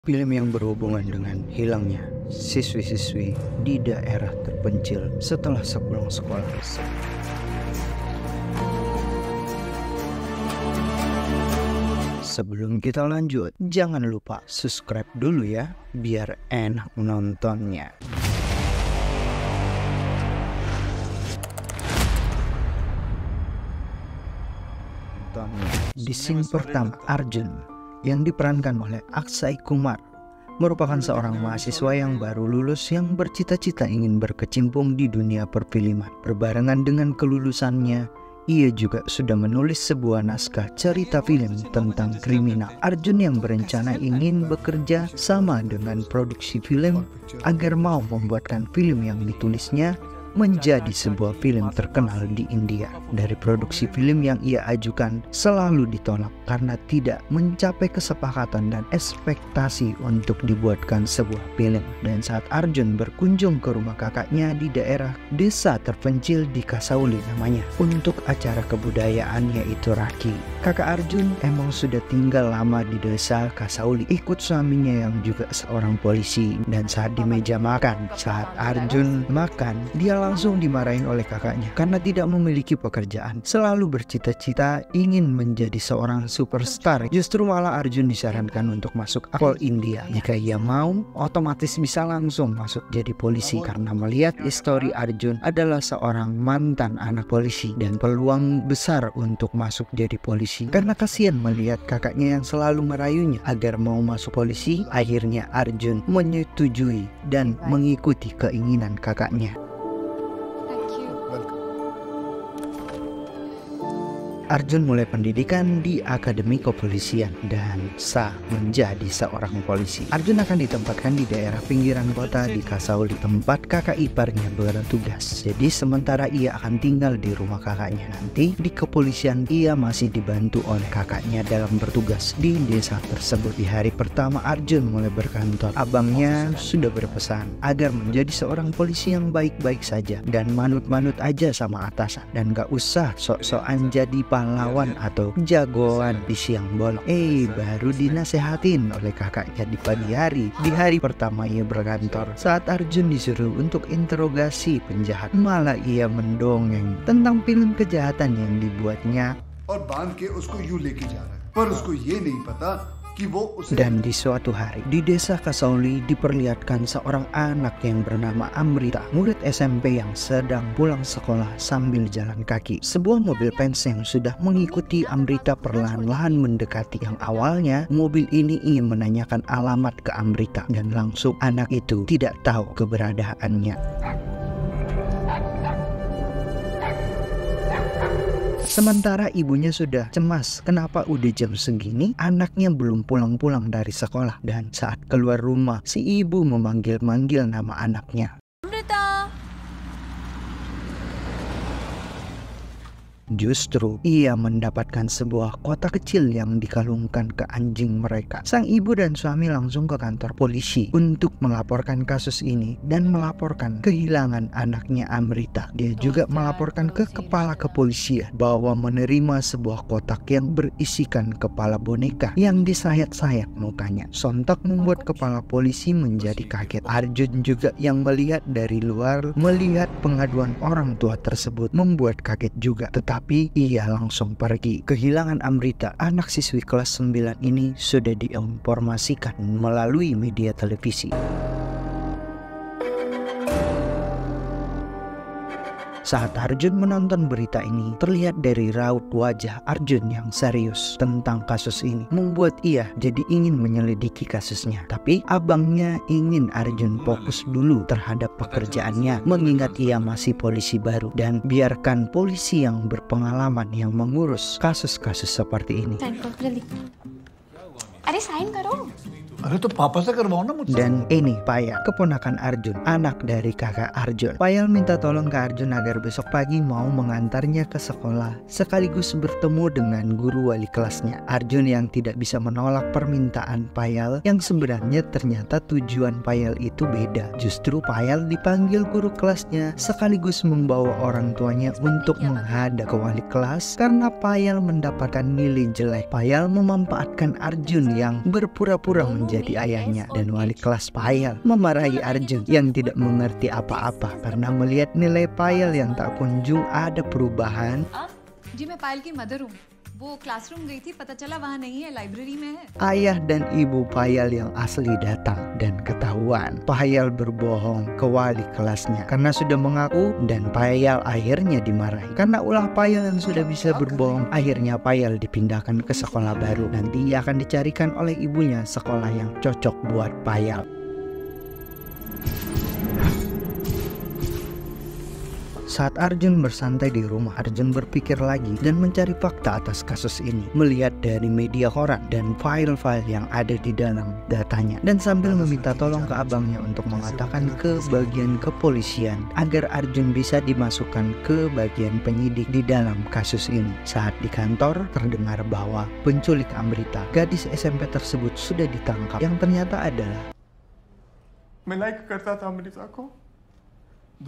Film yang berhubungan dengan hilangnya siswi-siswi di daerah terpencil setelah sepulang sekolah. Sebelum kita lanjut, jangan lupa subscribe dulu ya, biar enak nontonnya. Di scene pertama, Arjun yang diperankan oleh Akshay Kumar merupakan seorang mahasiswa yang baru lulus yang bercita-cita ingin berkecimpung di dunia perfilman. Berbarengan dengan kelulusannya, ia juga sudah menulis sebuah naskah cerita film tentang kriminal. Arjun yang berencana ingin bekerja sama dengan produksi film agar mau membuatkan film yang ditulisnya menjadi sebuah film terkenal di India. Dari produksi film yang ia ajukan selalu ditolak karena tidak mencapai kesepakatan dan ekspektasi untuk dibuatkan sebuah film. Dan saat Arjun berkunjung ke rumah kakaknya di daerah desa terpencil di Kasauli namanya, untuk acara kebudayaan yaitu Raki. Kakak Arjun emang sudah tinggal lama di desa Kasauli, ikut suaminya yang juga seorang polisi. Dan saat di meja makan, saat Arjun makan, dia langsung dimarahin oleh kakaknya karena tidak memiliki pekerjaan. Selalu bercita-cita ingin menjadi seorang superstar. Justru malah Arjun disarankan untuk masuk All India. Jika ia mau, otomatis bisa langsung masuk jadi polisi karena melihat histori Arjun adalah seorang mantan anak polisi dan peluang besar untuk masuk jadi polisi. Karena kasihan melihat kakaknya yang selalu merayunya agar mau masuk polisi, akhirnya Arjun menyetujui dan mengikuti keinginan kakaknya. Arjun mulai pendidikan di Akademi Kepolisian dan sah menjadi seorang polisi. Arjun akan ditempatkan di daerah pinggiran kota di Kasauli, tempat kakak iparnya bertugas. Jadi sementara ia akan tinggal di rumah kakaknya, nanti di kepolisian ia masih dibantu oleh kakaknya dalam bertugas di desa tersebut. Di hari pertama Arjun mulai berkantor, abangnya sudah berpesan agar menjadi seorang polisi yang baik-baik saja dan manut-manut aja sama atasan, dan gak usah sok-sokan jadi pahlawan atau jagoan di siang bolong. Baru dinasehatin oleh kakaknya di pagi hari. Di hari pertama ia berkantor, saat Arjun disuruh untuk interogasi penjahat, malah ia mendongeng tentang film kejahatan yang dibuatnya. Dan di suatu hari di desa Kasauli diperlihatkan seorang anak yang bernama Amrita, murid SMP yang sedang pulang sekolah sambil jalan kaki. Sebuah mobil Benz yang sudah mengikuti Amrita perlahan-lahan mendekati. Yang awalnya mobil ini ingin menanyakan alamat ke Amrita dan langsung anak itu tidak tahu keberadaannya. Sementara ibunya sudah cemas, kenapa udah jam segini anaknya belum pulang-pulang dari sekolah. Dan saat keluar rumah, si ibu memanggil-manggil nama anaknya. Amrita. Justru ia mendapatkan sebuah kotak kecil yang dikalungkan ke anjing mereka. Sang ibu dan suami langsung ke kantor polisi untuk melaporkan kasus ini dan melaporkan kehilangan anaknya Amrita. Dia juga melaporkan ke kepala kepolisian bahwa menerima sebuah kotak yang berisikan kepala boneka yang disayat-sayat mukanya. Sontak membuat kepala polisi menjadi kaget. Arjun juga yang melihat dari luar, melihat pengaduan orang tua tersebut membuat kaget juga. Tetapi ia langsung pergi. Kehilangan Amrita, anak siswi kelas 9 ini, sudah diinformasikan melalui media televisi. Saat Arjun menonton berita ini, terlihat dari raut wajah Arjun yang serius tentang kasus ini, membuat ia jadi ingin menyelidiki kasusnya. Tapi abangnya ingin Arjun fokus dulu terhadap pekerjaannya, mengingat ia masih polisi baru, dan biarkan polisi yang berpengalaman yang mengurus kasus-kasus seperti ini. Dan ini Payal, keponakan Arjun, anak dari kakak Arjun. Payal minta tolong ke Arjun agar besok pagi mau mengantarnya ke sekolah sekaligus bertemu dengan guru wali kelasnya. Arjun yang tidak bisa menolak permintaan Payal, yang sebenarnya ternyata tujuan Payal itu beda. Justru Payal dipanggil guru kelasnya sekaligus membawa orang tuanya untuk menghadap ke wali kelas karena Payal mendapatkan nilai jelek. Payal memanfaatkan Arjun yang berpura-pura menjadi menjadi ayahnya dan wali kelas Payal memarahi Arjun yang tidak mengerti apa-apa karena melihat nilai Payal yang tak kunjung ada perubahan. जी मैं पायल की मदर हूँ वो क्लासरूम गई थी पता चला वहाँ नहीं है लाइब्रेरी में है. Ayah dan ibu Payal yang asli datang dan ketahuan Payal berbohong ke wali kelasnya karena sudah mengaku, dan Payal akhirnya dimarahi. Karena ulah Payal yang sudah bisa berbohong, akhirnya Payal dipindahkan ke sekolah baru. Nanti ia akan dicarikan oleh ibunya sekolah yang cocok buat Payal. Saat Arjun bersantai di rumah, Arjun berpikir lagi dan mencari fakta atas kasus ini, melihat dari media koran dan file-file yang ada di dalam datanya, dan sambil meminta tolong ke abangnya untuk mengatakan ke bagian kepolisian agar Arjun bisa dimasukkan ke bagian penyidik di dalam kasus ini. Saat di kantor, terdengar bahwa penculik Amrita, gadis SMP tersebut, sudah ditangkap, yang ternyata adalah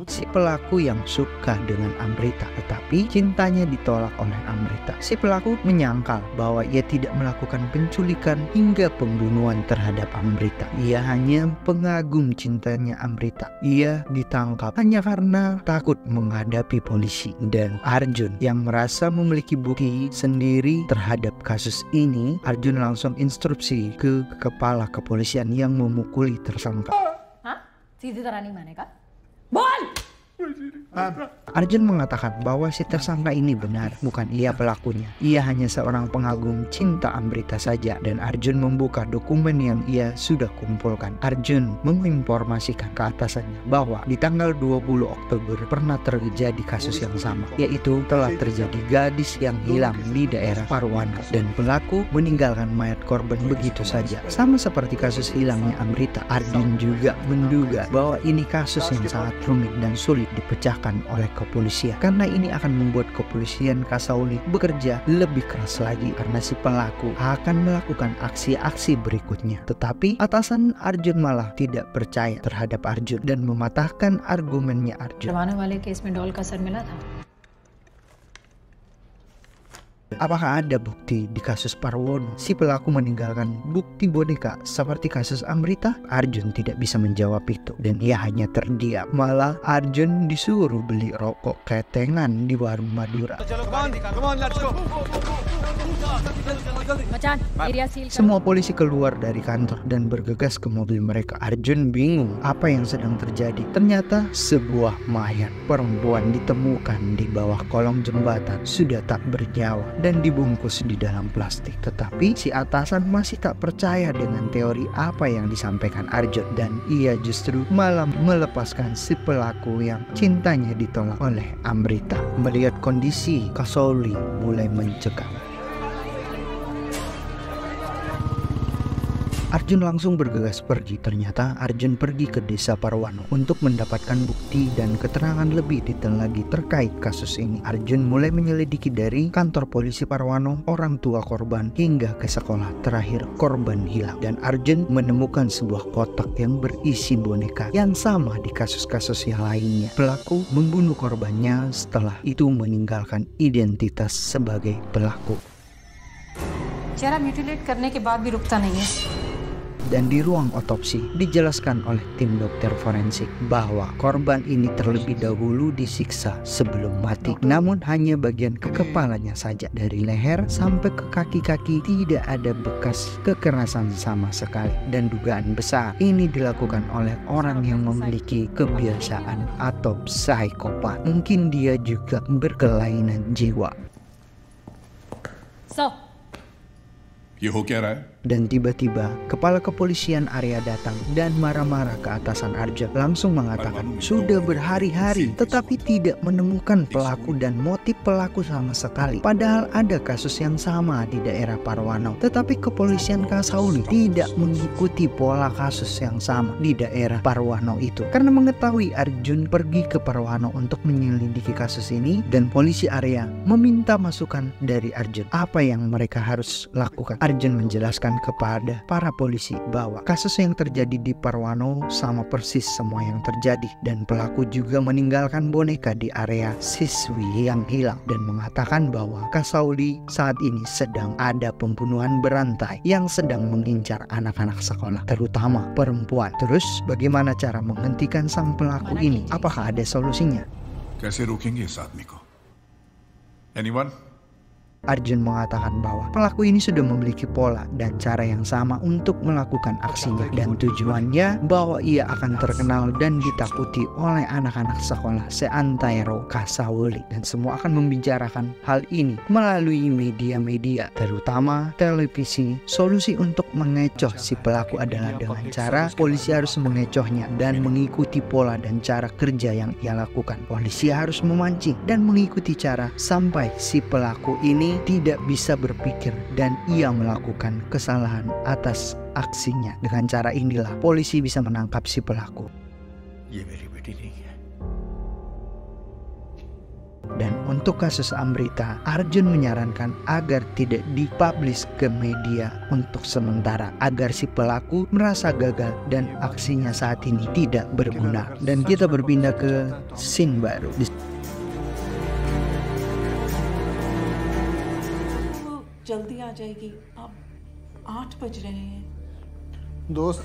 si pelaku yang suka dengan Amrita, tetapi cintanya ditolak oleh Amrita. Si pelaku menyangkal bahwa ia tidak melakukan penculikan hingga pembunuhan terhadap Amrita. Ia hanya pengagum cintanya Amrita. Ia ditangkap hanya karena takut menghadapi polisi. Dan Arjun yang merasa memiliki bukti sendiri terhadap kasus ini, Arjun langsung instruksi ke kepala kepolisian yang memukuli tersangka. Hah? Sidhi tarah nahi manega? Arjun mengatakan bahwa si tersangka ini benar, bukan ia pelakunya. Ia hanya seorang pengagum cinta Amrita saja, dan Arjun membuka dokumen yang ia sudah kumpulkan. Arjun menginformasikan ke atasannya bahwa di tanggal 20 Oktober pernah terjadi kasus yang sama, yaitu telah terjadi gadis yang hilang di daerah Parwana, dan pelaku meninggalkan mayat korban begitu saja. Sama seperti kasus hilangnya Amrita, Arjun juga menduga bahwa ini kasus yang sangat rumit dan sulit dipecahkan oleh kepolisian, karena ini akan membuat kepolisian Kasauli bekerja lebih keras lagi karena si pelaku akan melakukan aksi-aksi berikutnya. Tetapi atasan Arjun malah tidak percaya terhadap Arjun dan mematahkan argumennya Arjun. Apakah ada bukti di kasus Parwono si pelaku meninggalkan bukti boneka seperti kasus Amrita? Arjun tidak bisa menjawab itu dan ia hanya terdiam. Malah Arjun disuruh beli rokok ketengan di warung Madura. Semua polisi keluar dari kantor dan bergegas ke mobil mereka. Arjun bingung apa yang sedang terjadi. Ternyata sebuah mayat perempuan ditemukan di bawah kolong jembatan, sudah tak bernyawa dan dibungkus di dalam plastik. Tetapi si atasan masih tak percaya dengan teori apa yang disampaikan Arjun, dan ia justru malah melepaskan si pelaku yang cintanya ditolak oleh Amrita. Melihat kondisi, Kasauli mulai mencekam. Arjun langsung bergegas pergi. Ternyata Arjun pergi ke desa Parwano untuk mendapatkan bukti dan keterangan lebih detail lagi terkait kasus ini. Arjun mulai menyelidiki dari kantor polisi Parwano, orang tua korban, hingga ke sekolah terakhir korban hilang. Dan Arjun menemukan sebuah kotak yang berisi boneka yang sama di kasus-kasus yang lainnya. Pelaku membunuh korbannya, setelah itu meninggalkan identitas sebagai pelaku. चेहरा म्यूटिलेट करने के बाद भी रुकता नहीं है. Dan di ruang otopsi dijelaskan oleh tim dokter forensik bahwa korban ini terlebih dahulu disiksa sebelum mati. Namun hanya bagian ke kepalanya saja, dari leher sampai ke kaki-kaki tidak ada bekas kekerasan sama sekali. Dan dugaan besar ini dilakukan oleh orang yang memiliki kebiasaan atau psikopat. Mungkin dia juga berkelainan jiwa. So, ये हो क्या रहा है? Dan tiba-tiba kepala kepolisian area datang dan marah-marah ke atasan Arjun, langsung mengatakan sudah berhari-hari tetapi tidak menemukan pelaku dan motif pelaku sama sekali. Padahal ada kasus yang sama di daerah Parwano, tetapi kepolisian Kasauli tidak mengikuti pola kasus yang sama di daerah Parwano itu. Karena mengetahui Arjun pergi ke Parwano untuk menyelidiki kasus ini, dan polisi area meminta masukan dari Arjun apa yang mereka harus lakukan. Arjun menjelaskan menceritakan kepada para polisi bahwa kasus yang terjadi di Parwano sama persis semua yang terjadi, dan pelaku juga meninggalkan boneka di area siswi yang hilang dan mengatakan bahwa Kasauli saat ini sedang ada pembunuhan berantai yang sedang mengincar anak-anak sekolah, terutama perempuan. Terus bagaimana cara menghentikan sang pelaku ini? Apakah ada solusinya? कैसे रोकेंगे इस आदमी को? Anyone? Arjun mengatakan bahwa pelaku ini sudah memiliki pola dan cara yang sama untuk melakukan aksinya, dan tujuannya bahwa ia akan terkenal dan ditakuti oleh anak-anak sekolah seantero Kasauli, dan semua akan membicarakan hal ini melalui media-media terutama televisi. Solusi untuk mengecoh si pelaku adalah dengan cara polisi harus mengecohnya dan mengikuti pola dan cara kerja yang ia lakukan. Polisi harus memancing dan mengikuti cara sampai si pelaku ini tidak bisa berpikir dan ia melakukan kesalahan atas aksinya. Dengan cara inilah polisi bisa menangkap si pelaku. Dan untuk kasus Amrita, Arjun menyarankan agar tidak dipublish ke media untuk sementara, agar si pelaku merasa gagal dan aksinya saat ini tidak berguna. Dan kita berpindah ke scene baru. जल्दी आ जाएगी, अब 8 बज रहे हैं। दोस्त